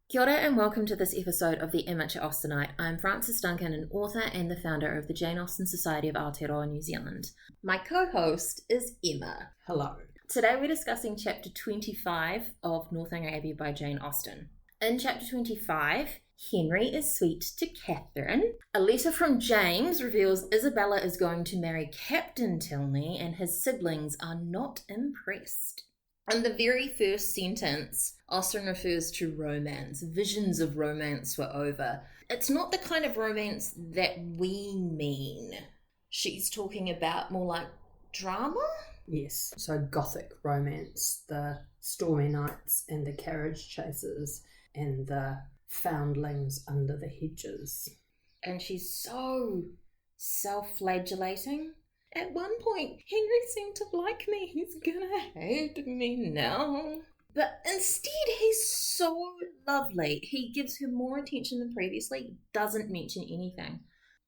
Kia ora and welcome to this episode of the Amateur Austenite. I'm Frances Duncan, an author and the founder of the Jane Austen Society of Aotearoa New Zealand. My co-host is Emma. Hello. Today we're discussing chapter 25 of Northanger Abbey by Jane Austen. In chapter 25, Henry is sweet to Catherine. A letter from James reveals Isabella is going to marry Captain Tilney and his siblings are not impressed. In the very first sentence, Austen refers to romance. Visions of romance were over. It's not the kind of romance that we mean. She's talking about more like drama? Yes, so Gothic romance, the stormy nights and the carriage chases and the foundlings under the hedges. And she's so self-flagellating. At one point, Henry seemed to like me. He's gonna hate me now. But instead, he's so lovely. He gives her more attention than previously, doesn't mention anything.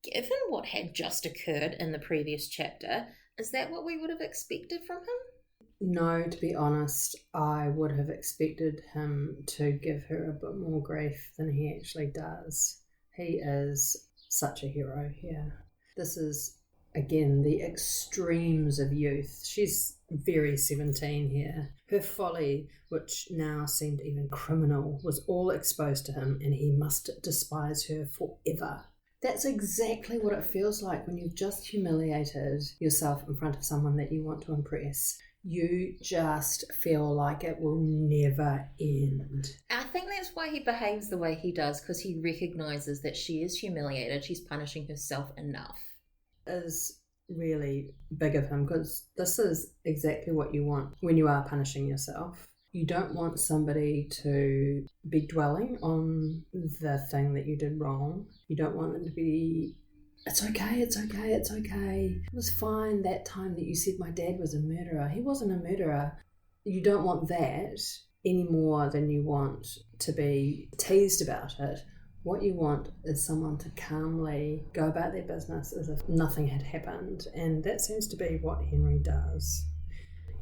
Given what had just occurred in the previous chapter, is that what we would have expected from him? No, to be honest, I would have expected him to give her a bit more grief than he actually does. He is such a hero here. This is, again, the extremes of youth. She's very 17 here. Her folly, which now seemed even criminal, was all exposed to him and he must despise her forever. That's exactly what it feels like when you've just humiliated yourself in front of someone that you want to impress. You just feel like it will never end. I think that's why he behaves the way he does, because he recognises that she is humiliated. She's punishing herself enough. Is really big of him, because this is exactly what you want when you are punishing yourself. You don't want somebody to be dwelling on the thing that you did wrong. You don't want them to be, it's okay, it's okay, it's okay. It was fine that time that you said my dad was a murderer. He wasn't a murderer. You don't want that any more than you want to be teased about it. What you want is someone to calmly go about their business as if nothing had happened, and that seems to be what Henry does.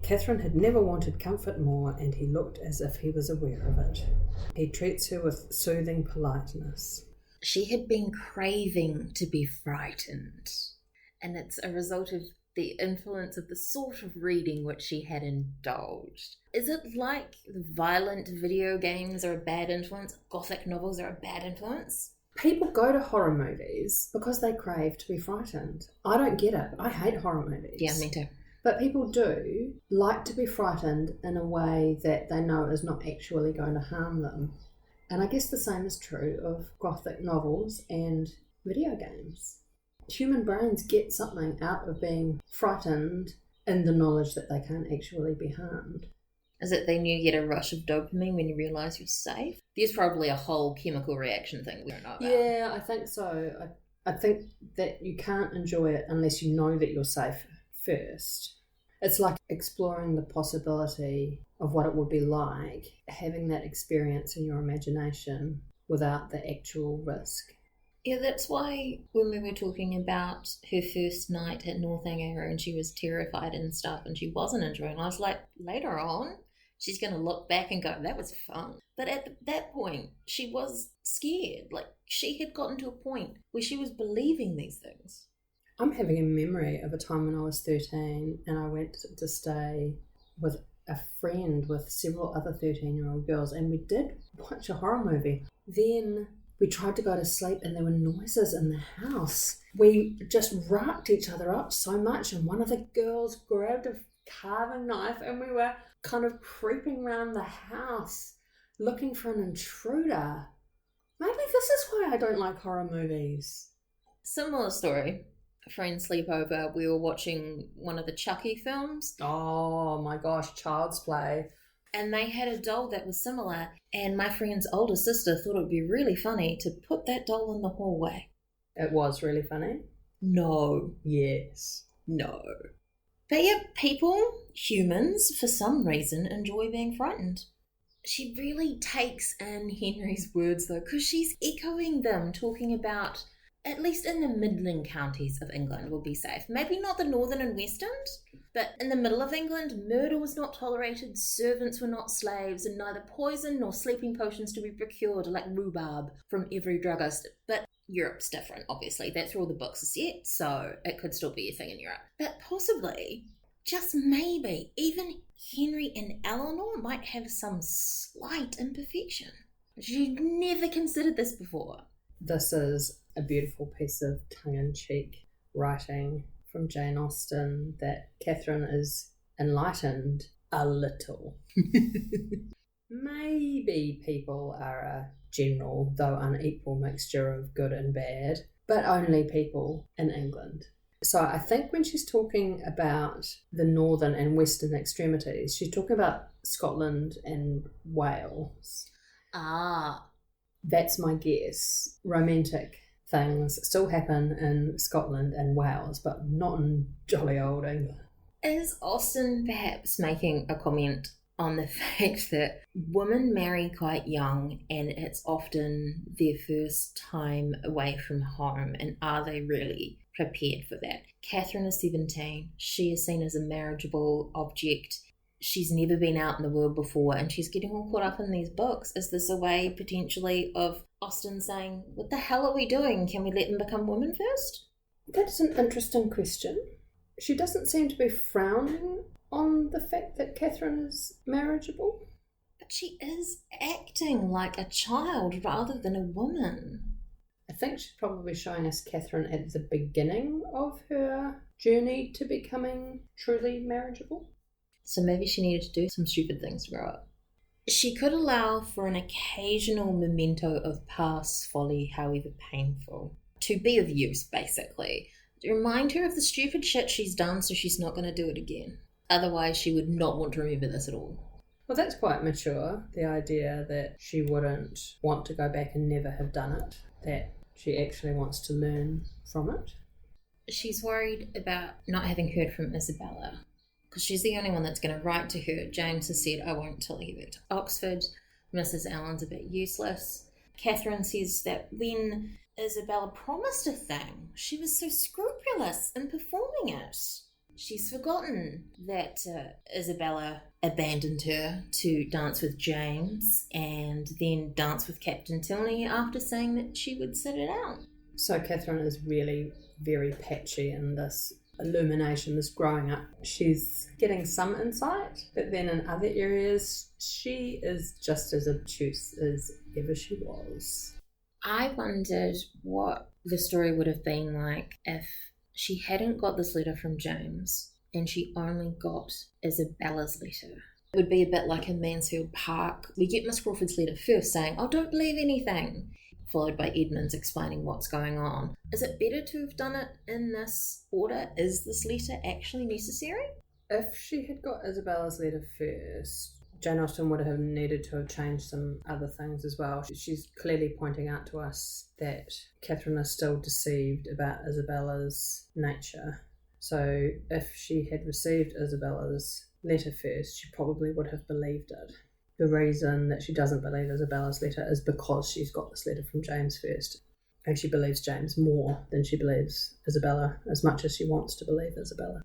Catherine had never wanted comfort more, and he looked as if he was aware of it. He treats her with soothing politeness. She had been craving to be frightened, and it's a result of the influence of the sort of reading which she had indulged. Is it like violent video games are a bad influence? Gothic novels are a bad influence? People go to horror movies because they crave to be frightened. I don't get it. I hate horror movies. Yeah, me too. But people do like to be frightened in a way that they know is not actually going to harm them. And I guess the same is true of Gothic novels and video games. Human brains get something out of being frightened in the knowledge that they can't actually be harmed. Is it then you get a rush of dopamine when you realise you're safe? There's probably a whole chemical reaction thing we don't know about. Yeah, I think so. I think that you can't enjoy it unless you know that you're safe first. It's like exploring the possibility of what it would be like, having that experience in your imagination without the actual risk. Yeah, that's why when we were talking about her first night at Northanger and she was terrified and stuff and she wasn't enjoying it, I was like, later on, she's going to look back and go, that was fun. But at that point, she was scared. Like, she had gotten to a point where she was believing these things. I'm having a memory of a time when I was 13 and I went to stay with a friend with several other 13-year-old girls and we did watch a horror movie. Then we tried to go to sleep and there were noises in the house. We just rocked each other up so much and one of the girls grabbed a carving knife and we were kind of creeping around the house looking for an intruder. Maybe this is why I don't like horror movies. Similar story. A friend sleepover, we were watching one of the Chucky films. Oh my gosh, Child's Play. And they had a doll that was similar, and my friend's older sister thought it would be really funny to put that doll in the hallway. It was really funny? No. Yes. No. But yeah, people, humans, for some reason, enjoy being frightened. She really takes in Henry's words, though, because she's echoing them, talking about, at least in the Midland counties of England, will be safe. Maybe not the northern and western, But in the middle of England, murder was not tolerated, servants were not slaves, and neither poison nor sleeping potions to be procured like rhubarb from every druggist. But Europe's different, obviously. That's where all the books are set, so it could still be a thing in Europe. But possibly, just maybe, even Henry and Eleanor might have some slight imperfection. She'd never considered this before. This is a beautiful piece of tongue-in-cheek writing from Jane Austen that Catherine is enlightened a little. Maybe people are a general, though unequal, mixture of good and bad, but only people in England. So I think when she's talking about the northern and western extremities, she's talking about Scotland and Wales. Ah. That's my guess. Romantic things still happen in Scotland and Wales, but not in jolly old England. Is Austen perhaps making a comment on the fact that women marry quite young and it's often their first time away from home, and are they really prepared for that? Catherine is 17. She is seen as a marriageable object. She's never been out in the world before and she's getting all caught up in these books. Is this a way potentially of Austen saying, what the hell are we doing? Can we let them become women first? That's an interesting question. She doesn't seem to be frowning on the fact that Catherine is marriageable. But she is acting like a child rather than a woman. I think she's probably showing us Catherine at the beginning of her journey to becoming truly marriageable. So maybe she needed to do some stupid things to grow up. She could allow for an occasional memento of past folly, however painful, to be of use, basically. To remind her of the stupid shit she's done so she's not going to do it again. Otherwise, she would not want to remember this at all. Well, that's quite mature, the idea that she wouldn't want to go back and never have done it, that she actually wants to learn from it. She's worried about not having heard from Isabella, because she's the only one that's going to write to her. James has said, I won't tell you back to Oxford. Mrs. Allen's a bit useless. Catherine says that when Isabella promised a thing, she was so scrupulous in performing it. She's forgotten that Isabella abandoned her to dance with James and then dance with Captain Tilney after saying that she would sit it out. So Catherine is really very patchy in this illumination, this growing up. She's getting some insight, but then in other areas she is just as obtuse as ever she was. I wondered what the story would have been like if she hadn't got this letter from James and she only got Isabella's letter. It would be a bit like in Mansfield Park. We get Miss Crawford's letter first saying, oh, don't believe anything, followed by Edmund's explaining what's going on. Is it better to have done it in this order? Is this letter actually necessary? If she had got Isabella's letter first, Jane Austen would have needed to have changed some other things as well. She's clearly pointing out to us that Catherine is still deceived about Isabella's nature. So if she had received Isabella's letter first, she probably would have believed it. The reason that she doesn't believe Isabella's letter is because she's got this letter from James first. And she believes James more than she believes Isabella, as much as she wants to believe Isabella.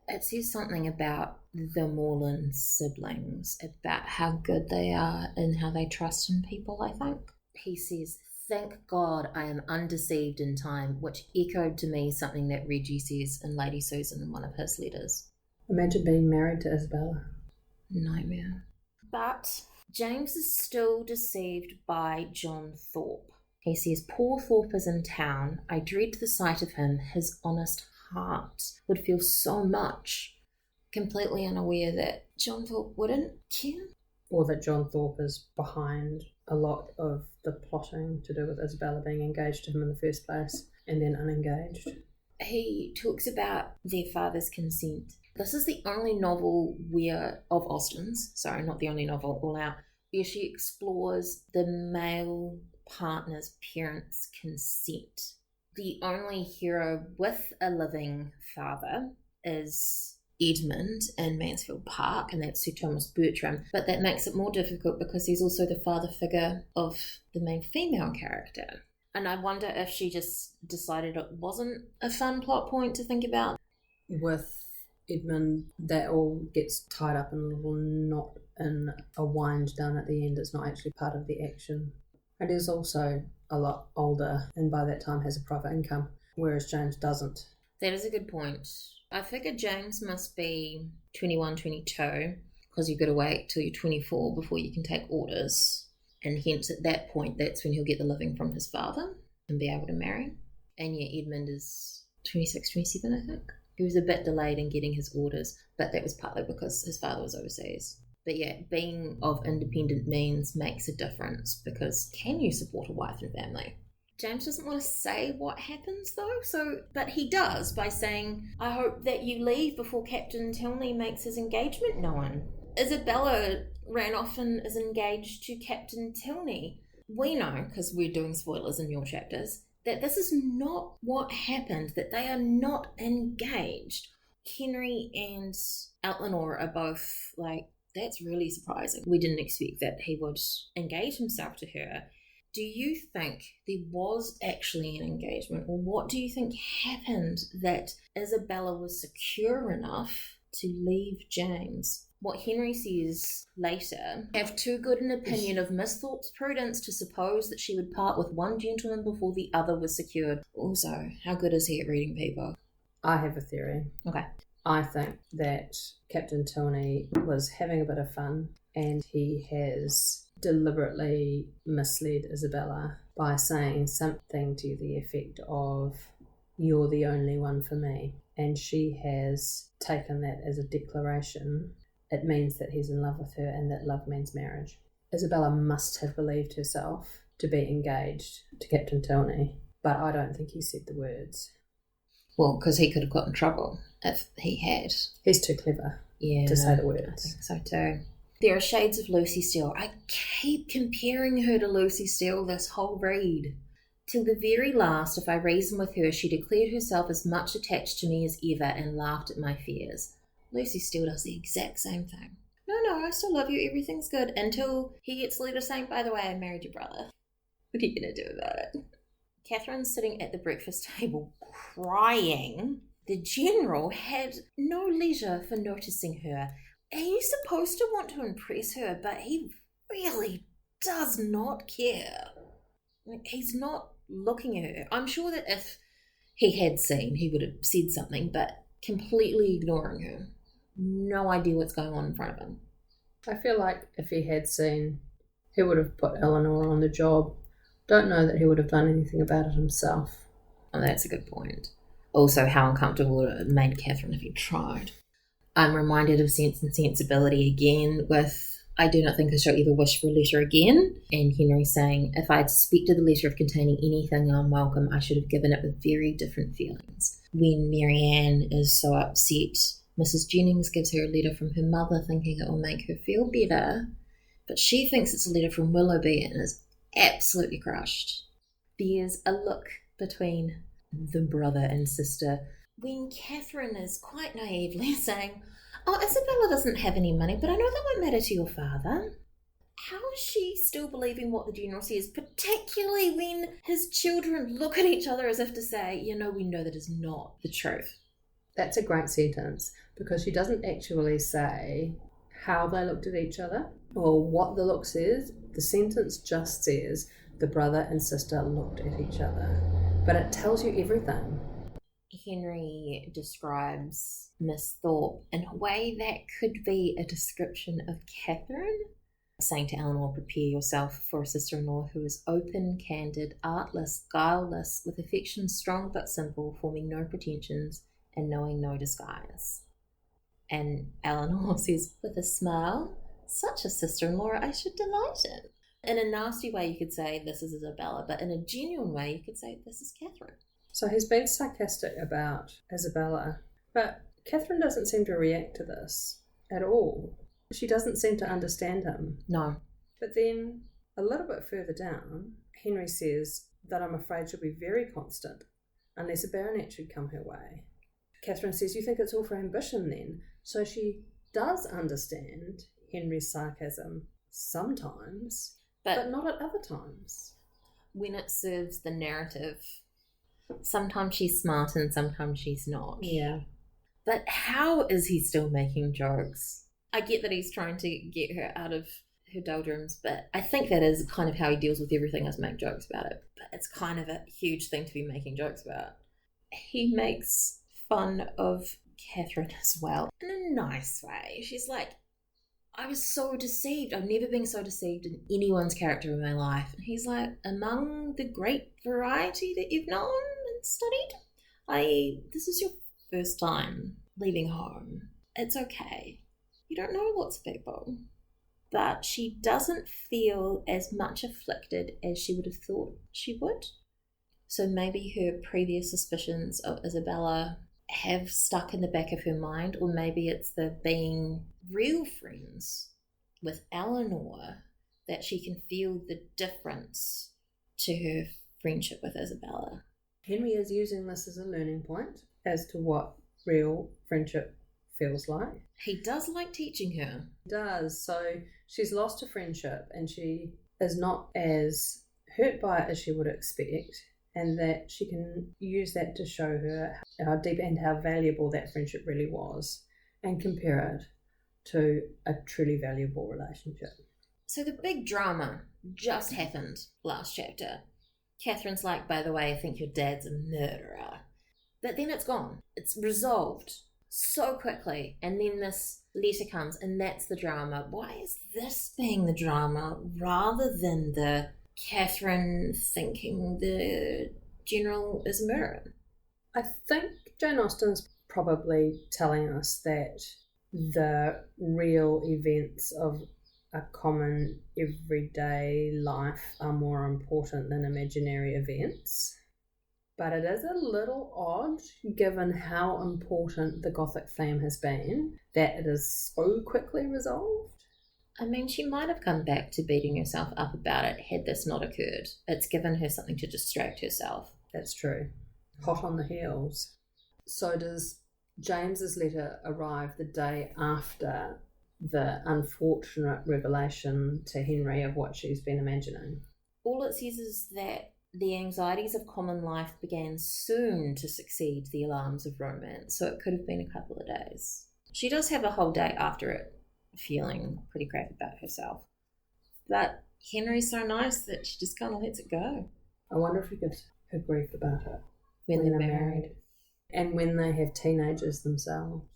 It says something about the Morland siblings, about how good they are and how they trust in people, I think. He says, thank God I am undeceived in time, which echoed to me something that Reggie says in Lady Susan in one of his letters. Imagine being married to Isabella. Nightmare. But James is still deceived by John Thorpe. He says, poor Thorpe is in town. I dread the sight of him. His honest heart would feel so much. Completely unaware that John Thorpe wouldn't care. Or that John Thorpe is behind a lot of the plotting to do with Isabella being engaged to him in the first place and then unengaged. He talks about their father's consent. This is the only novel of Austen's, sorry, not the only novel, all out, where she explores the male partner's parents' consent. The only hero with a living father is Edmund in Mansfield Park, and that's Sir Thomas Bertram, but that makes it more difficult because he's also the father figure of the main female character. And I wonder if she just decided it wasn't a fun plot point to think about. With Edmund, that all gets tied up in a little knot in a wind down at the end. It's not actually part of the action. And is also a lot older and by that time has a private income, whereas James doesn't. That is a good point. I figure James must be 21, 22, because you've got to wait till you're 24 before you can take orders. And hence at that point, that's when he'll get the living from his father and be able to marry. And yeah, Edmund is 26, 27, I think. He was a bit delayed in getting his orders, but that was partly because his father was overseas. But yeah, being of independent means makes a difference, because can you support a wife and family? James doesn't want to say what happens though, but he does by saying, I hope that you leave before Captain Tilney makes his engagement known. Isabella ran off and is engaged to Captain Tilney. We know, because we're doing spoilers in your chapters, that this is not what happened, that they are not engaged. Henry and Eleanor are both like, that's really surprising. We didn't expect that he would engage himself to her. Do you think there was actually an engagement, or what do you think happened that Isabella was secure enough to leave James? What Henry says later, have too good an opinion of Miss Thorpe's prudence to suppose that she would part with one gentleman before the other was secured. Also, how good is he at reading people? I have a theory. Okay. I think that Captain Tilney was having a bit of fun and he has deliberately misled Isabella by saying something to the effect of, you're the only one for me. And she has taken that as a declaration. It means that he's in love with her and that love means marriage. Isabella must have believed herself to be engaged to Captain Tilney, but I don't think he said the words. Well, because he could have got in trouble if he had. He's too clever to say the words. I think so too. There are shades of Lucy Steele. I keep comparing her to Lucy Steele this whole read. Till the very last, if I reasoned with her, she declared herself as much attached to me as ever and laughed at my fears. Lucy Steele does the exact same thing. No, I still love you, everything's good, until he gets a letter saying, by the way, I married your brother. What are you going to do about it? Catherine's sitting at the breakfast table crying. The general had no leisure for noticing her. He's supposed to want to impress her, but he really does not care. He's not looking at her. I'm sure that if he had seen, he would have said something, but completely ignoring her. No idea what's going on in front of him. I feel like if he had seen, he would have put Eleanor on the job. Don't know that he would have done anything about it himself. Oh, that's a good point. Also, how uncomfortable it made Catherine if he tried. I'm reminded of Sense and Sensibility again with, I do not think I shall ever wish for a letter again. And Henry saying, if I had suspected the letter of containing anything unwelcome, I should have given it with very different feelings. When Marianne is so upset, Mrs. Jennings gives her a letter from her mother thinking it will make her feel better, but she thinks it's a letter from Willoughby and is absolutely crushed. There's a look between the brother and sister when Catherine is quite naively saying, oh, Isabella doesn't have any money, but I know that won't matter to your father. How is she still believing what the general says, particularly when his children look at each other as if to say, we know that is not the truth? That's a great sentence, because she doesn't actually say how they looked at each other or what the look says. The sentence just says the brother and sister looked at each other, but it tells you everything. Henry describes Miss Thorpe in a way that could be a description of Catherine, saying to Eleanor, prepare yourself for a sister-in-law who is open, candid, artless, guileless, with affection strong but simple, forming no pretensions and knowing no disguise. And Eleanor says with a smile, such a sister-in-law I should delight in. In a nasty way you could say this is Isabella, but in a genuine way you could say this is Catherine. So he's been sarcastic about Isabella, but Catherine doesn't seem to react to this at all. She doesn't seem to understand him. No. But then a little bit further down, Henry says that I'm afraid she'll be very constant unless a baronet should come her way. Catherine says, you think it's all for ambition then? So she does understand Henry's sarcasm sometimes, but not at other times. When it serves the narrative, sometimes she's smart and sometimes she's not. Yeah. But how is he still making jokes? I get that he's trying to get her out of her doldrums, but I think that is kind of how he deals with everything, is make jokes about it. But it's kind of a huge thing to be making jokes about. He makes fun of Catherine as well, in a nice way. She's like, I was so deceived. I've never been so deceived in anyone's character in my life. And he's like, among the great variety that you've known and studied, this is your first time leaving home. It's okay. You don't know lots of people. But she doesn't feel as much afflicted as she would have thought she would. So maybe her previous suspicions of Isabella have stuck in the back of her mind, or maybe it's the being real friends with Eleanor that she can feel the difference to her friendship with Isabella. Henry is using this as a learning point as to what real friendship feels like. He does like teaching her. He does. So she's lost a friendship and she is not as hurt by it as she would expect, and that she can use that to show her how deep and how valuable that friendship really was and compare it to a truly valuable relationship. So the big drama just happened last chapter. Catherine's like, by the way, I think your dad's a murderer. But then it's gone. It's resolved so quickly. And then this letter comes and that's the drama. Why is this being the drama rather than the Catherine thinking the general is a murderer? I think Jane Austen's probably telling us that the real events of a common everyday life are more important than imaginary events. But it is a little odd, given how important the Gothic theme has been, that it is so quickly resolved. I mean, she might have come back to beating herself up about it had this not occurred. It's given her something to distract herself. That's true. Hot on the heels. So does James's letter arrive the day after the unfortunate revelation to Henry of what she's been imagining? All it says is that the anxieties of common life began soon to succeed the alarms of romance, so it could have been a couple of days. She does have a whole day after it feeling pretty crap about herself. But Henry's so nice that she just kind of lets it go. I wonder if he gives her grief about it When they're married. And when they have teenagers themselves.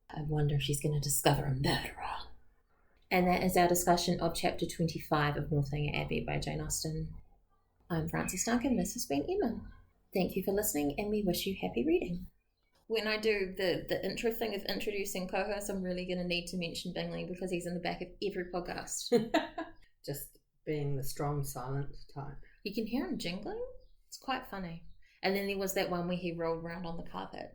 I wonder if she's going to discover a murderer. And that is our discussion of Chapter 25 of Northanger Abbey by Jane Austen. I'm Frances Duncan, this has been Emma. Thank you for listening and we wish you happy reading. When I do the intro thing of introducing co-hosts, I'm really going to need to mention Bingley because he's in the back of every podcast. Just being the strong, silent type. You can hear him jingling. It's quite funny. And then there was that one where he rolled around on the carpet.